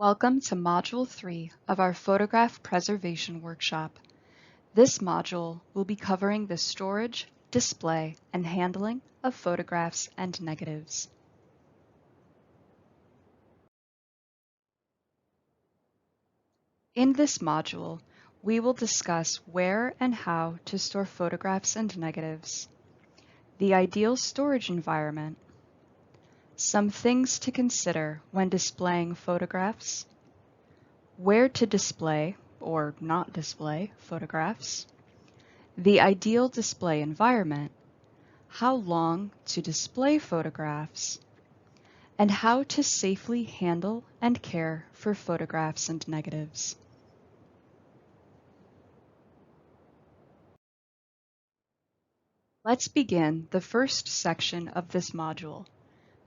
Welcome to Module 3 of our Photograph Preservation Workshop. This module will be covering the storage, display, and handling of photographs and negatives. In this module, we will discuss where and how to store photographs and negatives, the ideal storage environment, some things to consider when displaying photographs, where to display or not display photographs, the ideal display environment, how long to display photographs, and how to safely handle and care for photographs and negatives. Let's begin the first section of this module,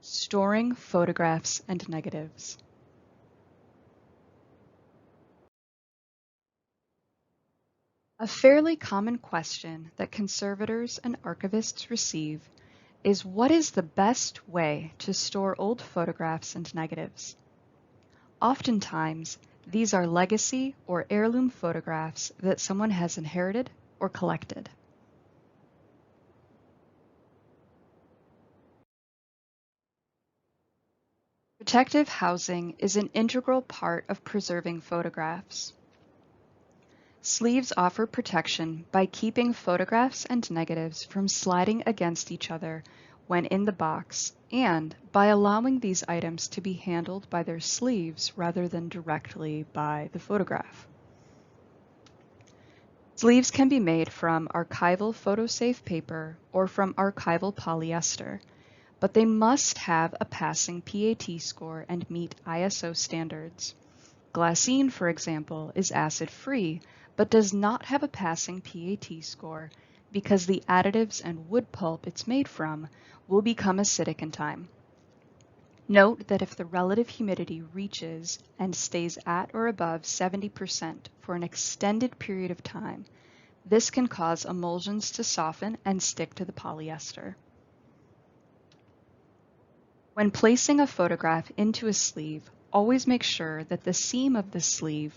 storing photographs and negatives. A fairly common question that conservators and archivists receive is what is the best way to store old photographs and negatives? Oftentimes, these are legacy or heirloom photographs that someone has inherited or collected. Protective housing is an integral part of preserving photographs. Sleeves offer protection by keeping photographs and negatives from sliding against each other when in the box, and by allowing these items to be handled by their sleeves rather than directly by the photograph. Sleeves can be made from archival photosafe paper or from archival polyester, but they must have a passing PAT score and meet ISO standards. Glassine, for example, is acid-free, but does not have a passing PAT score because the additives and wood pulp it's made from will become acidic in time. Note that if the relative humidity reaches and stays at or above 70% for an extended period of time, this can cause emulsions to soften and stick to the polyester. When placing a photograph into a sleeve, always make sure that the seam of the sleeve,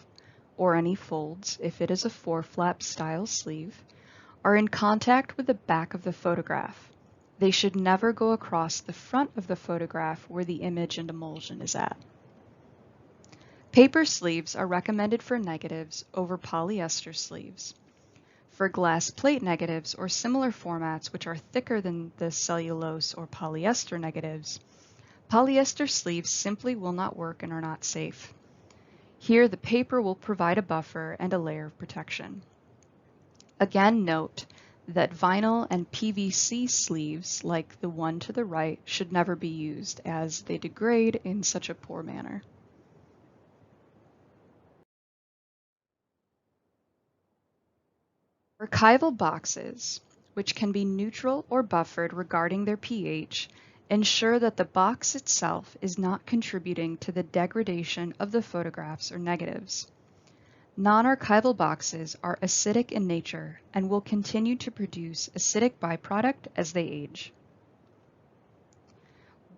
or any folds if it is a four-flap style sleeve, are in contact with the back of the photograph. They should never go across the front of the photograph where the image and emulsion is at. Paper sleeves are recommended for negatives over polyester sleeves. For glass plate negatives or similar formats which are thicker than the cellulose or polyester negatives, polyester sleeves simply will not work and are not safe. Here, the paper will provide a buffer and a layer of protection. Again, note that vinyl and PVC sleeves, like the one to the right, should never be used as they degrade in such a poor manner. Archival boxes, which can be neutral or buffered regarding their pH, ensure that the box itself is not contributing to the degradation of the photographs or negatives. Non-archival boxes are acidic in nature and will continue to produce acidic byproduct as they age.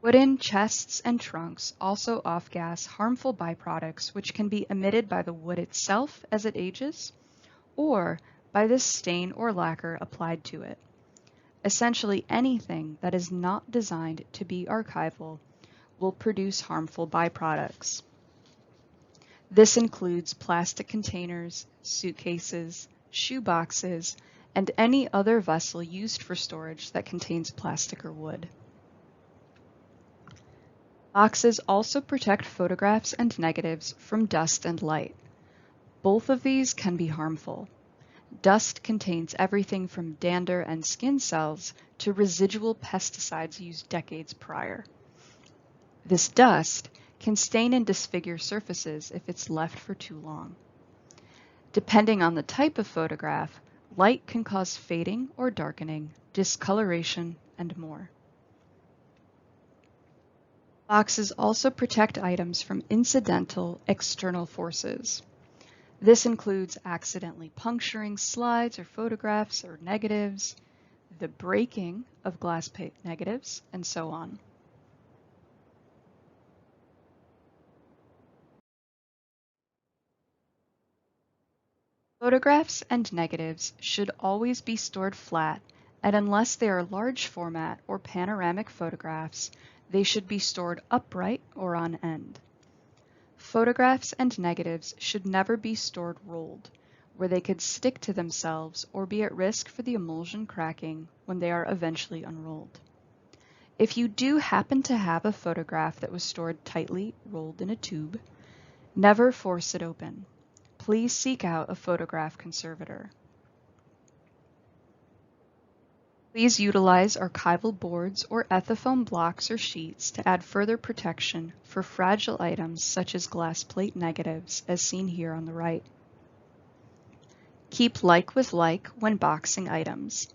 Wooden chests and trunks also off-gas harmful byproducts which can be emitted by the wood itself as it ages, or by the stain or lacquer applied to it. Essentially anything that is not designed to be archival will produce harmful byproducts. This includes plastic containers, suitcases, shoe boxes, and any other vessel used for storage that contains plastic or wood. Boxes also protect photographs and negatives from dust and light. Both of these can be harmful. Dust contains everything from dander and skin cells to residual pesticides used decades prior. This dust can stain and disfigure surfaces if it's left for too long. Depending on the type of photograph, light can cause fading or darkening, discoloration, and more. Boxes also protect items from incidental external forces. This includes accidentally puncturing slides or photographs or negatives, the breaking of glass plate negatives, and so on. Photographs and negatives should always be stored flat, and unless they are large format or panoramic photographs, they should be stored upright or on end. Photographs and negatives should never be stored rolled, where they could stick to themselves or be at risk for the emulsion cracking when they are eventually unrolled. If you do happen to have a photograph that was stored tightly rolled in a tube, never force it open. Please seek out a photograph conservator. Please utilize archival boards or ethafoam blocks or sheets to add further protection for fragile items such as glass plate negatives, as seen here on the right. Keep like with like when boxing items.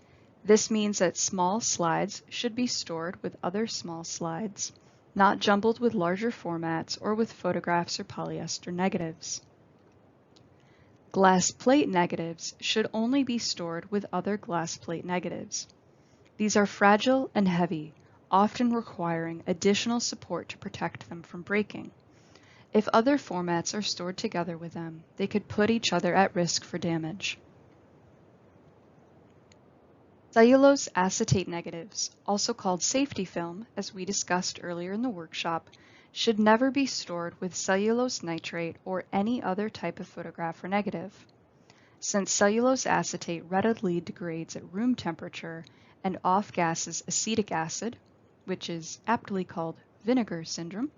This means that small slides should be stored with other small slides, not jumbled with larger formats or with photographs or polyester negatives. Glass plate negatives should only be stored with other glass plate negatives. These are fragile and heavy, often requiring additional support to protect them from breaking. If other formats are stored together with them, they could put each other at risk for damage. Cellulose acetate negatives, also called safety film, as we discussed earlier in the workshop, should never be stored with cellulose nitrate or any other type of photograph or negative. Since cellulose acetate readily degrades at room temperature and off-gases acetic acid, which is aptly called vinegar syndrome,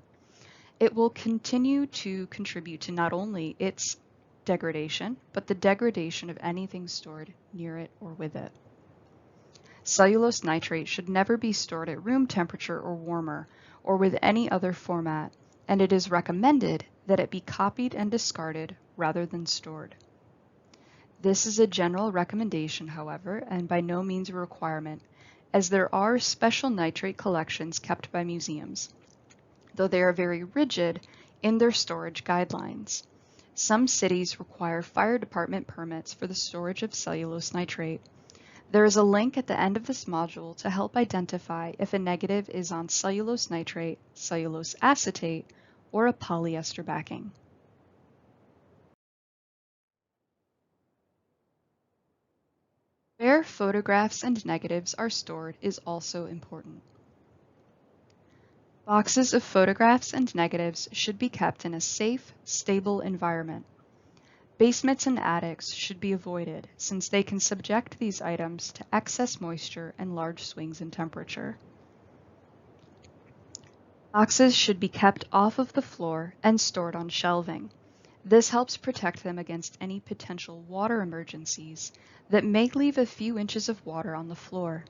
it will continue to contribute to not only its degradation, but the degradation of anything stored near it or with it. Cellulose nitrate should never be stored at room temperature or warmer, or with any other format, and it is recommended that it be copied and discarded rather than stored. This is a general recommendation, however, and by no means a requirement, as there are special nitrate collections kept by museums, though they are very rigid in their storage guidelines. Some cities require fire department permits for the storage of cellulose nitrate. There is a link at the end of this module to help identify if a negative is on cellulose nitrate, cellulose acetate, or a polyester backing. Where photographs and negatives are stored is also important. Boxes of photographs and negatives should be kept in a safe, stable environment. Basements and attics should be avoided since they can subject these items to excess moisture and large swings in temperature. Boxes should be kept off of the floor and stored on shelving. This helps protect them against any potential water emergencies that may leave a few inches of water on the floor.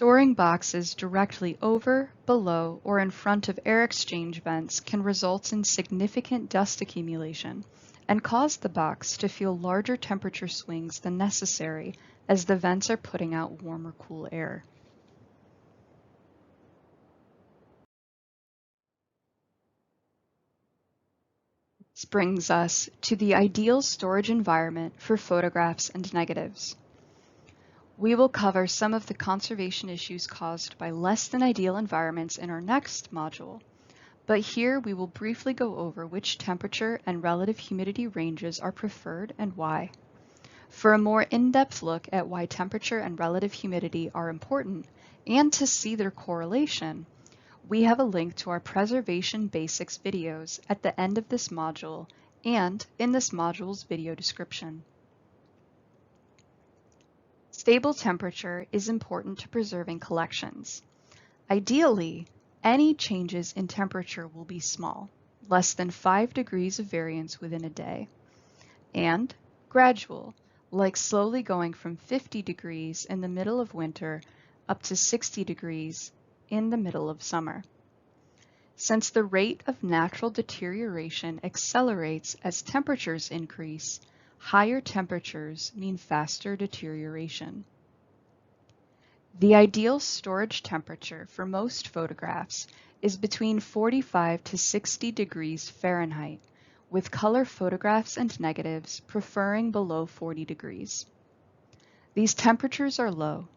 Storing boxes directly over, below, or in front of air exchange vents can result in significant dust accumulation and cause the box to feel larger temperature swings than necessary as the vents are putting out warm or cool air. This brings us to the ideal storage environment for photographs and negatives. We will cover some of the conservation issues caused by less than ideal environments in our next module, but here we will briefly go over which temperature and relative humidity ranges are preferred and why. For a more in-depth look at why temperature and relative humidity are important and to see their correlation, we have a link to our Preservation Basics videos at the end of this module and in this module's video description. Stable temperature is important to preserving collections. Ideally, any changes in temperature will be small, less than 5 degrees of variance within a day, and gradual, like slowly going from 50 degrees in the middle of winter up to 60 degrees in the middle of summer. Since the rate of natural deterioration accelerates as temperatures increase, higher temperatures mean faster deterioration. The ideal storage temperature for most photographs is between 45 to 60 degrees Fahrenheit, with color photographs and negatives preferring below 40 degrees. These temperatures are low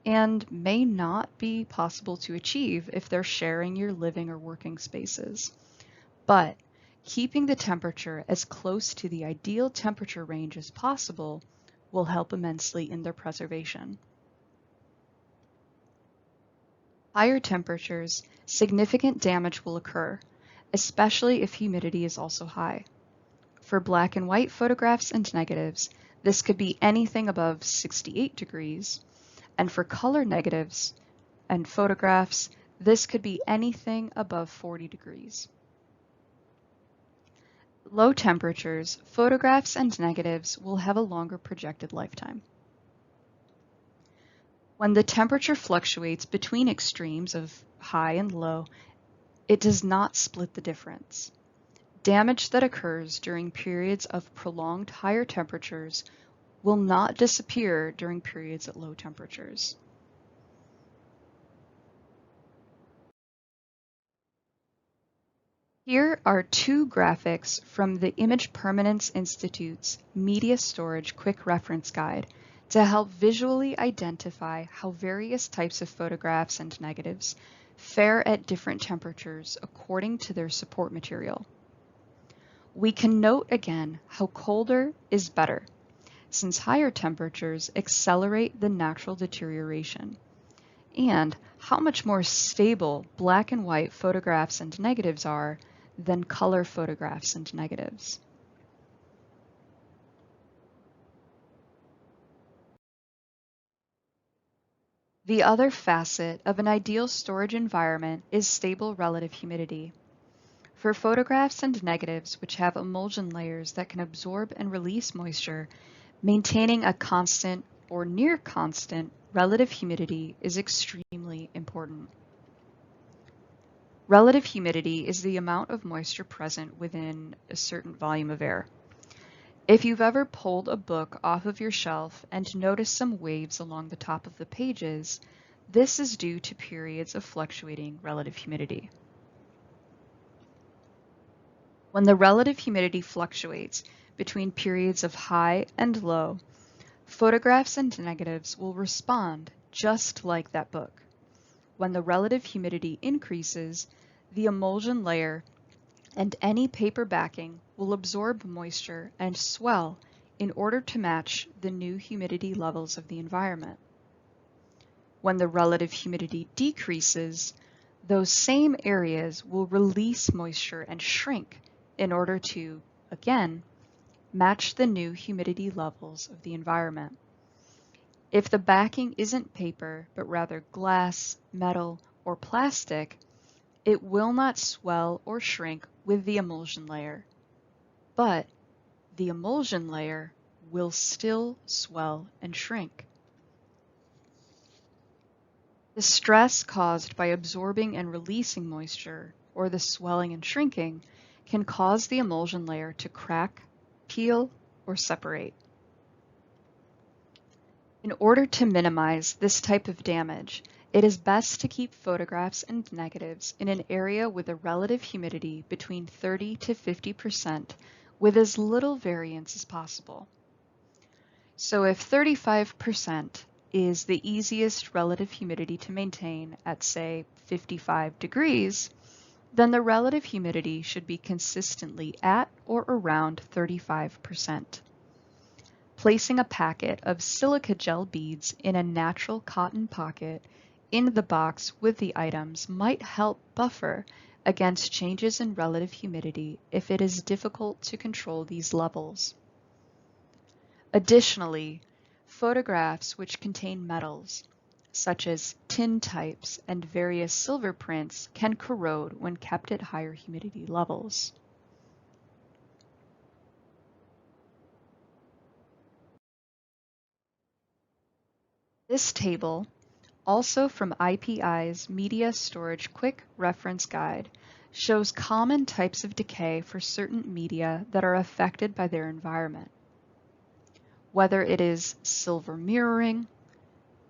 and may not be possible to achieve if they're sharing your living or working spaces. But Keeping the temperature as close to the ideal temperature range as possible will help immensely in their preservation. Higher temperatures, significant damage will occur, especially if humidity is also high. For black and white photographs and negatives, this could be anything above 68 degrees, and for color negatives and photographs, this could be anything above 40 degrees. Low temperatures, photographs and negatives will have a longer projected lifetime. When the temperature fluctuates between extremes of high and low, it does not split the difference. Damage that occurs during periods of prolonged higher temperatures will not disappear during periods at low temperatures. Here are two graphics from the Image Permanence Institute's Media Storage Quick Reference Guide to help visually identify how various types of photographs and negatives fare at different temperatures according to their support material. We can note again how colder is better, since higher temperatures accelerate the natural deterioration, and how much more stable black and white photographs and negatives are than color photographs and negatives. The other facet of an ideal storage environment is stable relative humidity. For photographs and negatives which have emulsion layers that can absorb and release moisture, maintaining a constant or near constant relative humidity is extremely important. Relative humidity is the amount of moisture present within a certain volume of air. If you've ever pulled a book off of your shelf and noticed some waves along the top of the pages, this is due to periods of fluctuating relative humidity. When the relative humidity fluctuates between periods of high and low, photographs and negatives will respond just like that book. When the relative humidity increases, the emulsion layer and any paper backing will absorb moisture and swell in order to match the new humidity levels of the environment. When the relative humidity decreases, those same areas will release moisture and shrink in order to, again, match the new humidity levels of the environment. If the backing isn't paper, but rather glass, metal, or plastic, it will not swell or shrink with the emulsion layer, but the emulsion layer will still swell and shrink. The stress caused by absorbing and releasing moisture, or the swelling and shrinking, can cause the emulsion layer to crack, peel, or separate. In order to minimize this type of damage, it is best to keep photographs and negatives in an area with a relative humidity between 30 to 50% with as little variance as possible. So if 35% is the easiest relative humidity to maintain at, say, 55 degrees, then the relative humidity should be consistently at or around 35%. Placing a packet of silica gel beads in a natural cotton pocket in the box with the items might help buffer against changes in relative humidity if it is difficult to control these levels. Additionally, photographs which contain metals, such as tin types and various silver prints, can corrode when kept at higher humidity levels. This table, also from IPI's Media Storage Quick Reference Guide, shows common types of decay for certain media that are affected by their environment. Whether it is silver mirroring,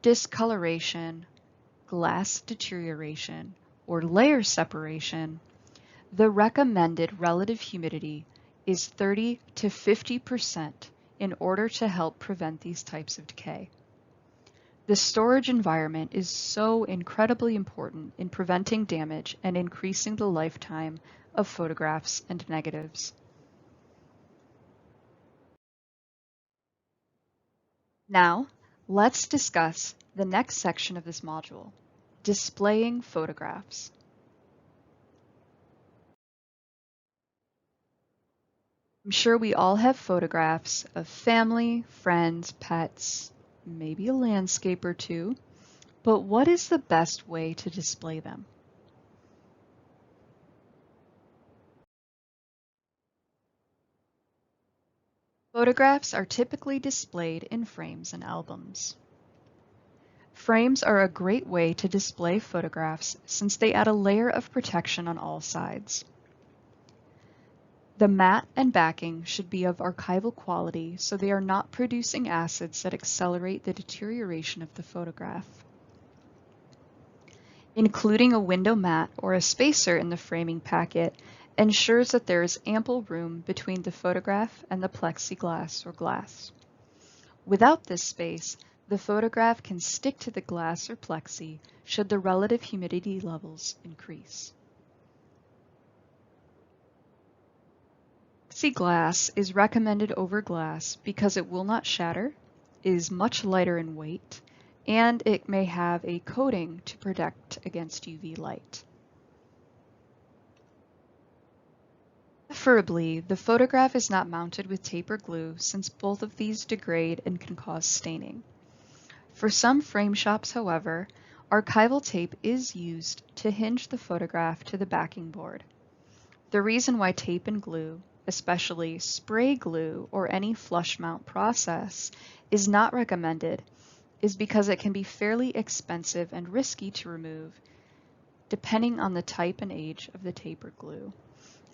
discoloration, glass deterioration, or layer separation, the recommended relative humidity is 30 to 50% in order to help prevent these types of decay. The storage environment is so incredibly important in preventing damage and increasing the lifetime of photographs and negatives. Now, let's discuss the next section of this module, displaying photographs. I'm sure we all have photographs of family, friends, pets, maybe a landscape or two, but what is the best way to display them? Photographs are typically displayed in frames and albums. Frames are a great way to display photographs since they add a layer of protection on all sides. The mat and backing should be of archival quality so they are not producing acids that accelerate the deterioration of the photograph. Including a window mat or a spacer in the framing packet ensures that there is ample room between the photograph and the plexiglass or glass. Without this space, the photograph can stick to the glass or plexi should the relative humidity levels increase. Plexiglass is recommended over glass because it will not shatter, is much lighter in weight, and it may have a coating to protect against UV light. Preferably, the photograph is not mounted with tape or glue since both of these degrade and can cause staining. For some frame shops, however, archival tape is used to hinge the photograph to the backing board. The reason why tape and glue, especially spray glue or any flush mount process, is not recommended is because it can be fairly expensive and risky to remove, depending on the type and age of the tape or glue.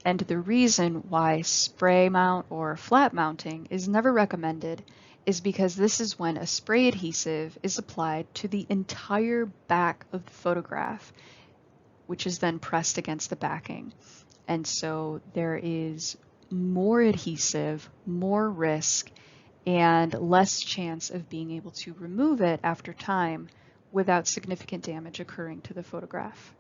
And the reason why spray mount or flat mounting is never recommended is because this is when a spray adhesive is applied to the entire back of the photograph, which is then pressed against the backing. And so there is more adhesive, more risk, and less chance of being able to remove it after time without significant damage occurring to the photograph.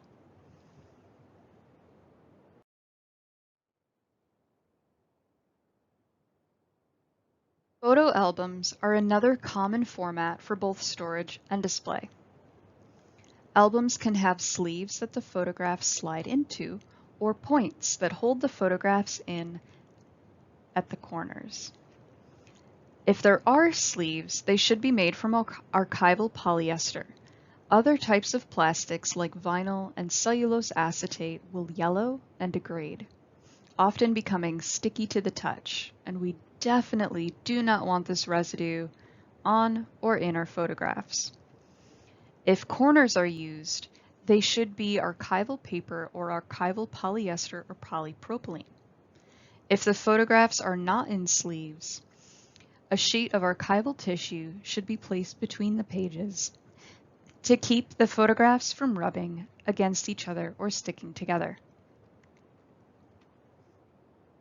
Photo albums are another common format for both storage and display. Albums can have sleeves that the photographs slide into, or points that hold the photographs in at the corners. If there are sleeves, they should be made from archival polyester. Other types of plastics like vinyl and cellulose acetate will yellow and degrade, often becoming sticky to the touch, and we definitely do not want this residue on or in our photographs. If corners are used, they should be archival paper or archival polyester or polypropylene. If the photographs are not in sleeves, a sheet of archival tissue should be placed between the pages to keep the photographs from rubbing against each other or sticking together.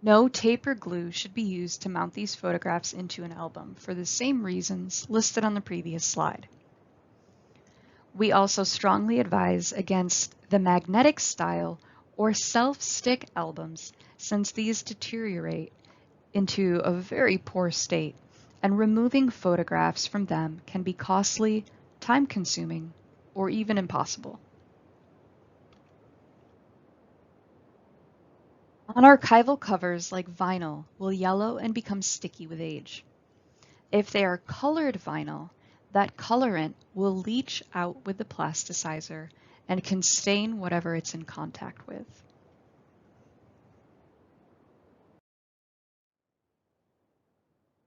No tape or glue should be used to mount these photographs into an album for the same reasons listed on the previous slide. We also strongly advise against the magnetic style or self-stick albums since these deteriorate into a very poor state, and removing photographs from them can be costly, time-consuming, or even impossible. Non-archival covers like vinyl will yellow and become sticky with age. If they are colored vinyl, that colorant will leach out with the plasticizer and can stain whatever it's in contact with.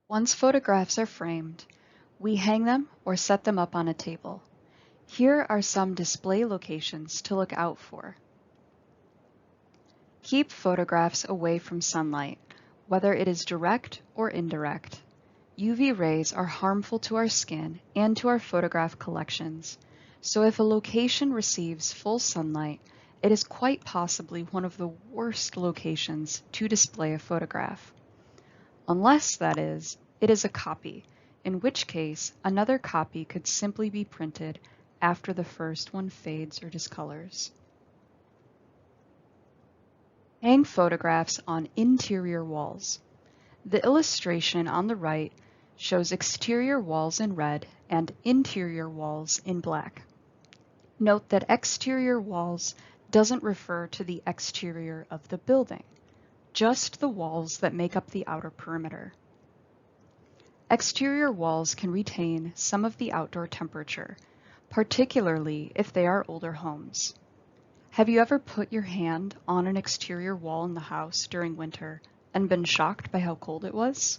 Once photographs are framed, we hang them or set them up on a table. Here are some display locations to look out for. Keep photographs away from sunlight, whether it is direct or indirect. UV rays are harmful to our skin and to our photograph collections, so if a location receives full sunlight, it is quite possibly one of the worst locations to display a photograph. Unless, that is, it is a copy, in which case another copy could simply be printed after the first one fades or discolors. Hang photographs on interior walls. The illustration on the right shows exterior walls in red and interior walls in black. Note that exterior walls doesn't refer to the exterior of the building, just the walls that make up the outer perimeter. Exterior walls can retain some of the outdoor temperature, particularly if they are older homes. Have you ever put your hand on an exterior wall in the house during winter and been shocked by how cold it was?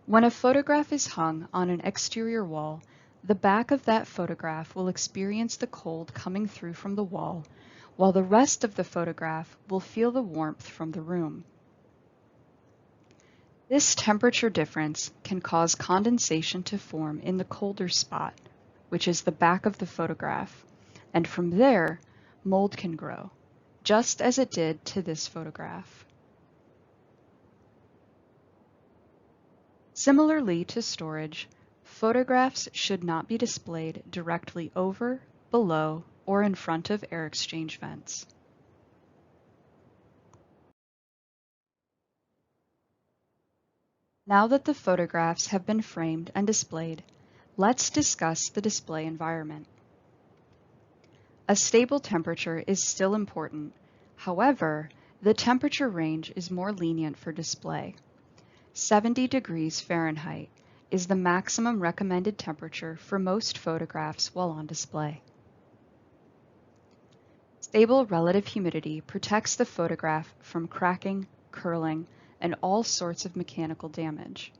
When a photograph is hung on an exterior wall, the back of that photograph will experience the cold coming through from the wall, while the rest of the photograph will feel the warmth from the room. This temperature difference can cause condensation to form in the colder spot, which is the back of the photograph, and from there, mold can grow, just as it did to this photograph. Similarly to storage, photographs should not be displayed directly over, below, or in front of air exchange vents. Now that the photographs have been framed and displayed, let's discuss the display environment. A stable temperature is still important. However, the temperature range is more lenient for display. 70 degrees Fahrenheit is the maximum recommended temperature for most photographs while on display. Stable relative humidity protects the photograph from cracking, curling, and all sorts of mechanical damage.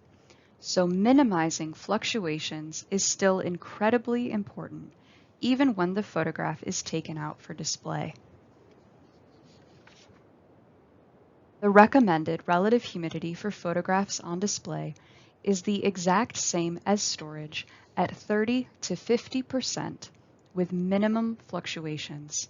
So minimizing fluctuations is still incredibly important, even when the photograph is taken out for display. The recommended relative humidity for photographs on display is the exact same as storage at 30 to 50% with minimum fluctuations.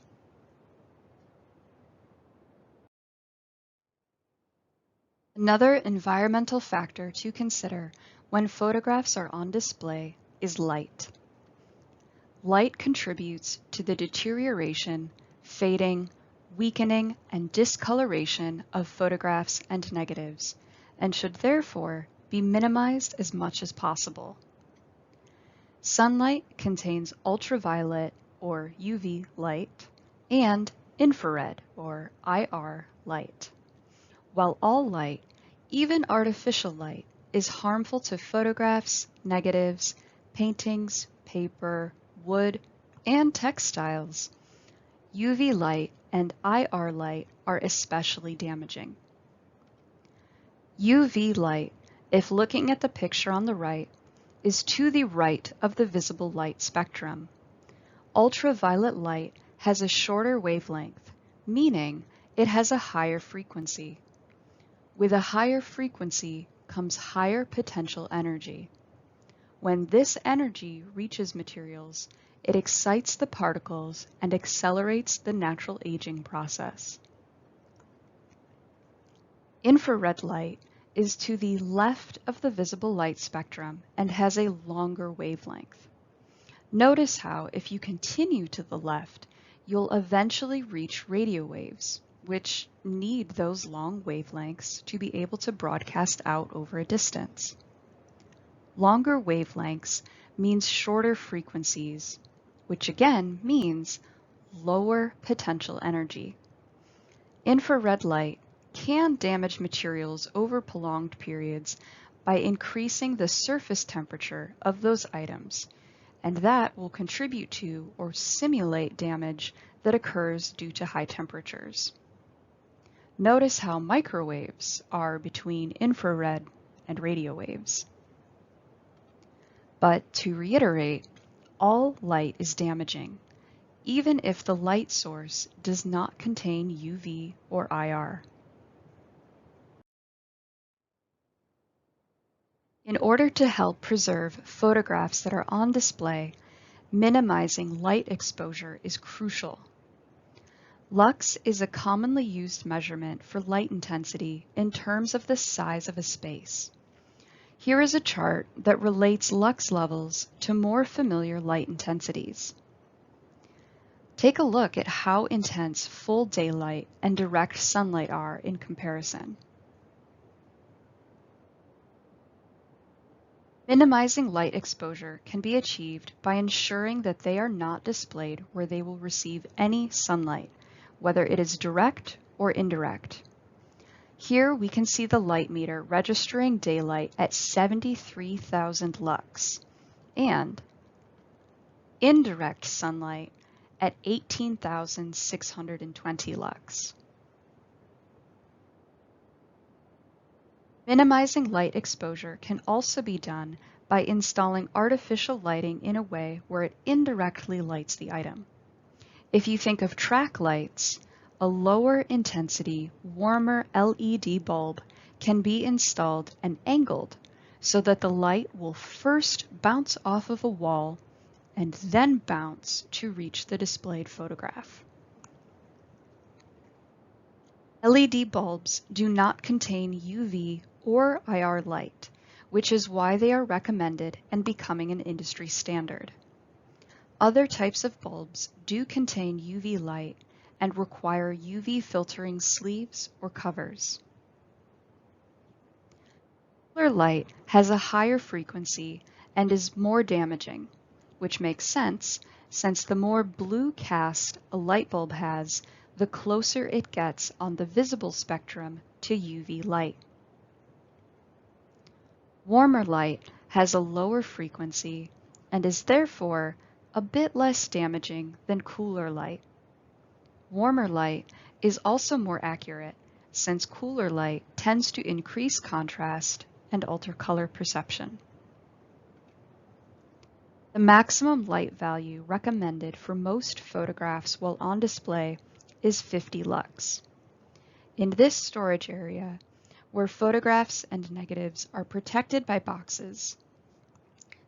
Another environmental factor to consider when photographs are on display is light. Light contributes to the deterioration, fading, weakening, and discoloration of photographs and negatives, and should therefore be minimized as much as possible. Sunlight contains ultraviolet or UV light and infrared or IR light. While all light, even artificial light, is harmful to photographs, negatives, paintings, paper, wood, and textiles, UV light and IR light are especially damaging. UV light, if looking at the picture on the right, is to the right of the visible light spectrum. Ultraviolet light has a shorter wavelength, meaning it has a higher frequency. With a higher frequency comes higher potential energy. When this energy reaches materials, it excites the particles and accelerates the natural aging process. Infrared light is to the left of the visible light spectrum and has a longer wavelength. Notice how, if you continue to the left, you'll eventually reach radio waves, which need those long wavelengths to be able to broadcast out over a distance. Longer wavelengths means shorter frequencies, which again means lower potential energy. Infrared light can damage materials over prolonged periods by increasing the surface temperature of those items, and that will contribute to or simulate damage that occurs due to high temperatures. Notice how microwaves are between infrared and radio waves. But to reiterate, all light is damaging, even if the light source does not contain UV or IR. In order to help preserve photographs that are on display, minimizing light exposure is crucial. Lux is a commonly used measurement for light intensity in terms of the size of a space. Here is a chart that relates lux levels to more familiar light intensities. Take a look at how intense full daylight and direct sunlight are in comparison. Minimizing light exposure can be achieved by ensuring that they are not displayed where they will receive any sunlight, whether it is direct or indirect. Here we can see the light meter registering daylight at 73,000 lux and indirect sunlight at 18,620 lux. Minimizing light exposure can also be done by installing artificial lighting in a way where it indirectly lights the item. If you think of track lights, a lower intensity, warmer LED bulb can be installed and angled so that the light will first bounce off of a wall and then bounce to reach the displayed photograph. LED bulbs do not contain UV or IR light, which is why they are recommended and becoming an industry standard. Other types of bulbs do contain UV light and require UV filtering sleeves or covers. Solar light has a higher frequency and is more damaging, which makes sense since the more blue cast a light bulb has, the closer it gets on the visible spectrum to UV light. Warmer light has a lower frequency and is therefore a bit less damaging than cooler light. Warmer light is also more accurate since cooler light tends to increase contrast and alter color perception. The maximum light value recommended for most photographs while on display is 50 lux. In this storage area, where photographs and negatives are protected by boxes,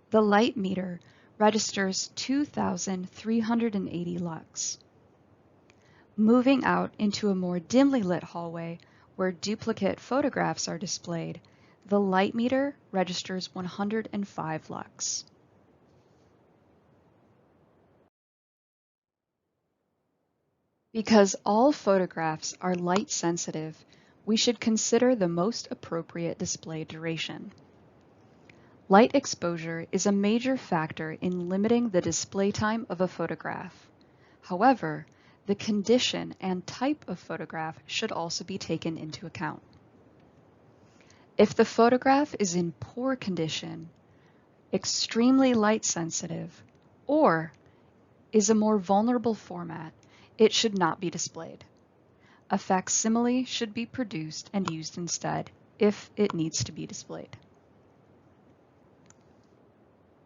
the light meter registers 2,380 lux. Moving out into a more dimly lit hallway where duplicate photographs are displayed, the light meter registers 105 lux. Because all photographs are light sensitive, we should consider the most appropriate display duration. Light exposure is a major factor in limiting the display time of a photograph. However, the condition and type of photograph should also be taken into account. If the photograph is in poor condition, extremely light sensitive, or is a more vulnerable format, it should not be displayed. A facsimile should be produced and used instead if it needs to be displayed.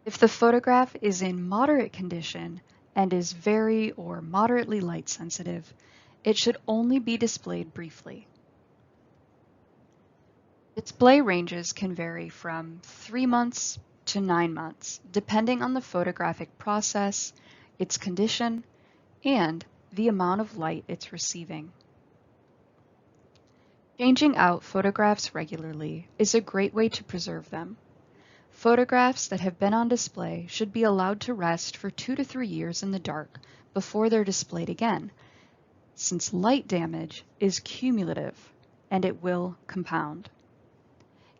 If the photograph is in moderate condition and is very or moderately light sensitive, it should only be displayed briefly. Display ranges can vary from 3 months to 9 months, depending on the photographic process, its condition, and the amount of light it's receiving. Changing out photographs regularly is a great way to preserve them. Photographs that have been on display should be allowed to rest for 2 to 3 years in the dark before they're displayed again, since light damage is cumulative and it will compound.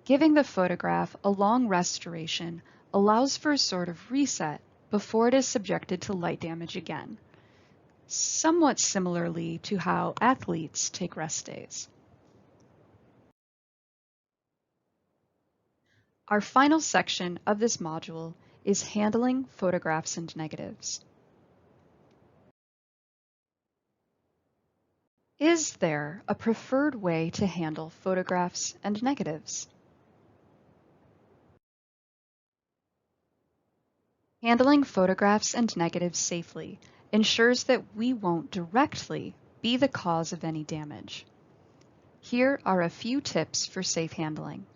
Giving the photograph a long restoration allows for a sort of reset before it is subjected to light damage again, somewhat similarly to how athletes take rest days. Our final section of this module is handling photographs and negatives. Is there a preferred way to handle photographs and negatives? Handling photographs and negatives safely ensures that we won't directly be the cause of any damage. Here are a few tips for safe handling.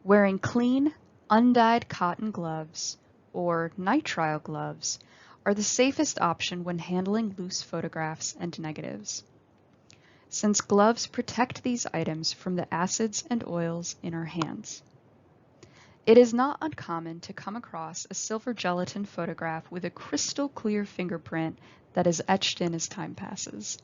Wearing clean, undyed cotton gloves or nitrile gloves are the safest option when handling loose photographs and negatives, since gloves protect these items from the acids and oils in our hands. It is not uncommon to come across a silver gelatin photograph with a crystal clear fingerprint that is etched in as time passes.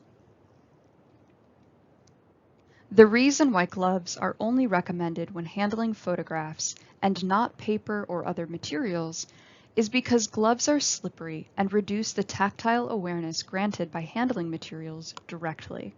The reason why gloves are only recommended when handling photographs and not paper or other materials is because gloves are slippery and reduce the tactile awareness granted by handling materials directly.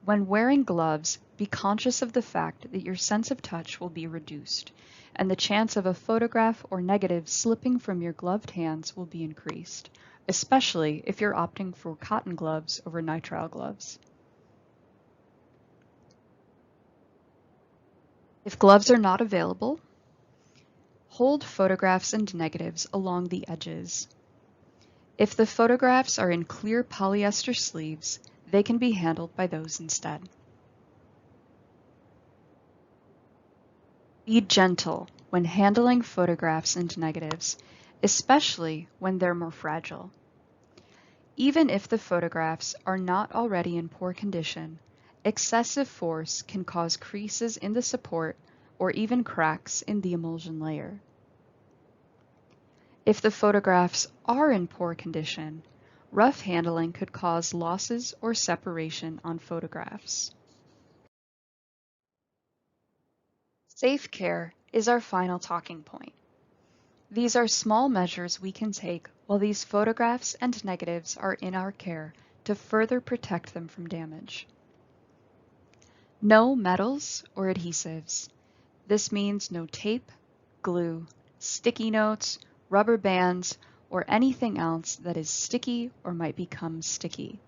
When wearing gloves, be conscious of the fact that your sense of touch will be reduced, and the chance of a photograph or negative slipping from your gloved hands will be increased, especially if you're opting for cotton gloves over nitrile gloves. If gloves are not available, hold photographs and negatives along the edges. If the photographs are in clear polyester sleeves, they can be handled by those instead. Be gentle when handling photographs and negatives, especially when they're more fragile. Even if the photographs are not already in poor condition, excessive force can cause creases in the support or even cracks in the emulsion layer. If the photographs are in poor condition, rough handling could cause losses or separation on photographs. Safe care is our final talking point. These are small measures we can take while these photographs and negatives are in our care to further protect them from damage. No metals or adhesives. This means no tape, glue, sticky notes, rubber bands, or anything else that is sticky or might become sticky.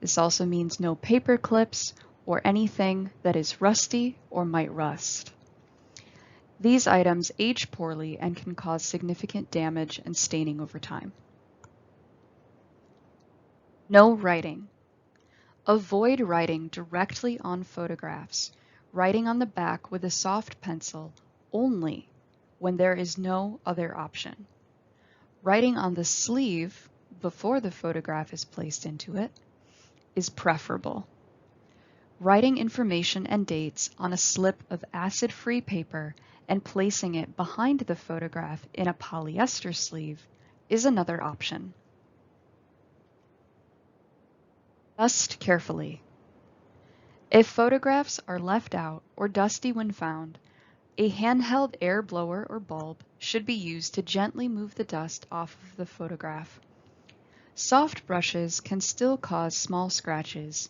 This also means no paper clips or anything that is rusty or might rust. These items age poorly and can cause significant damage and staining over time. No writing. Avoid writing directly on photographs, writing on the back with a soft pencil only when there is no other option. Writing on the sleeve before the photograph is placed into it is preferable. Writing information and dates on a slip of acid-free paper and placing it behind the photograph in a polyester sleeve is another option. Dust carefully. If photographs are left out or dusty when found, a handheld air blower or bulb should be used to gently move the dust off of the photograph. Soft brushes can still cause small scratches,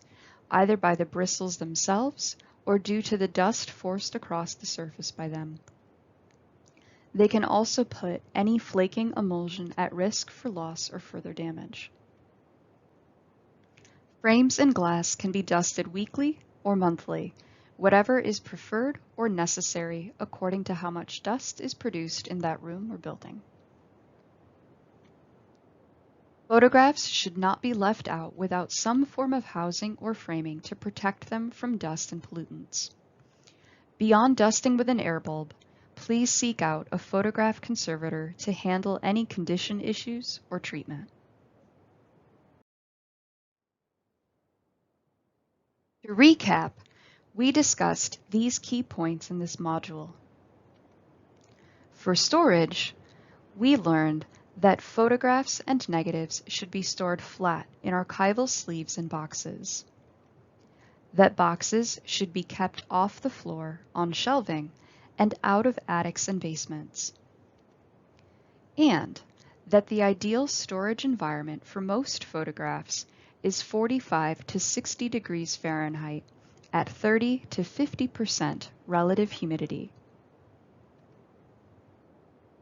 either by the bristles themselves or due to the dust forced across the surface by them. They can also put any flaking emulsion at risk for loss or further damage. Frames and glass can be dusted weekly or monthly, whatever is preferred or necessary according to how much dust is produced in that room or building. Photographs should not be left out without some form of housing or framing to protect them from dust and pollutants. Beyond dusting with an air bulb, please seek out a photograph conservator to handle any condition issues or treatment. To recap, we discussed these key points in this module. For storage, we learned that photographs and negatives should be stored flat in archival sleeves and boxes, that boxes should be kept off the floor on shelving and out of attics and basements, and that the ideal storage environment for most photographs is 45 to 60 degrees Fahrenheit at 30 to 50% relative humidity.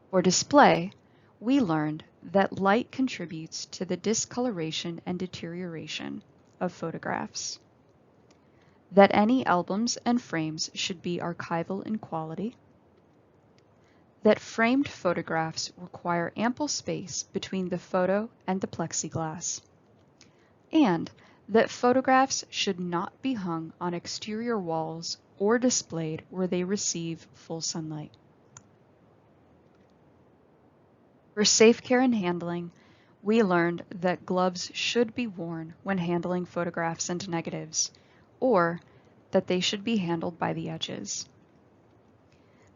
For display, we learned that light contributes to the discoloration and deterioration of photographs, that any albums and frames should be archival in quality, that framed photographs require ample space between the photo and the plexiglass, and that photographs should not be hung on exterior walls or displayed where they receive full sunlight. For safe care and handling, we learned that gloves should be worn when handling photographs and negatives, or that they should be handled by the edges.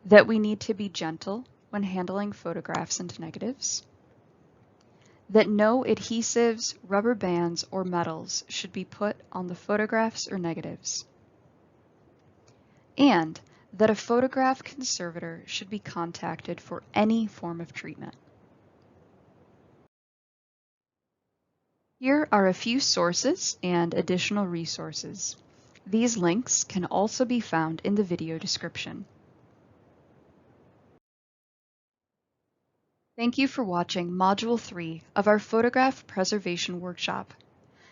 that we need to be gentle when handling photographs and negatives, that no adhesives, rubber bands, or metals should be put on the photographs or negatives, and that a photograph conservator should be contacted for any form of treatment. Here are a few sources and additional resources. These links can also be found in the video description. Thank you for watching Module 3 of our Photograph Preservation Workshop.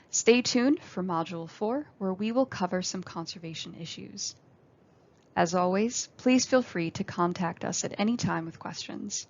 Stay tuned for Module 4, where we will cover some conservation issues. As always, please feel free to contact us at any time with questions.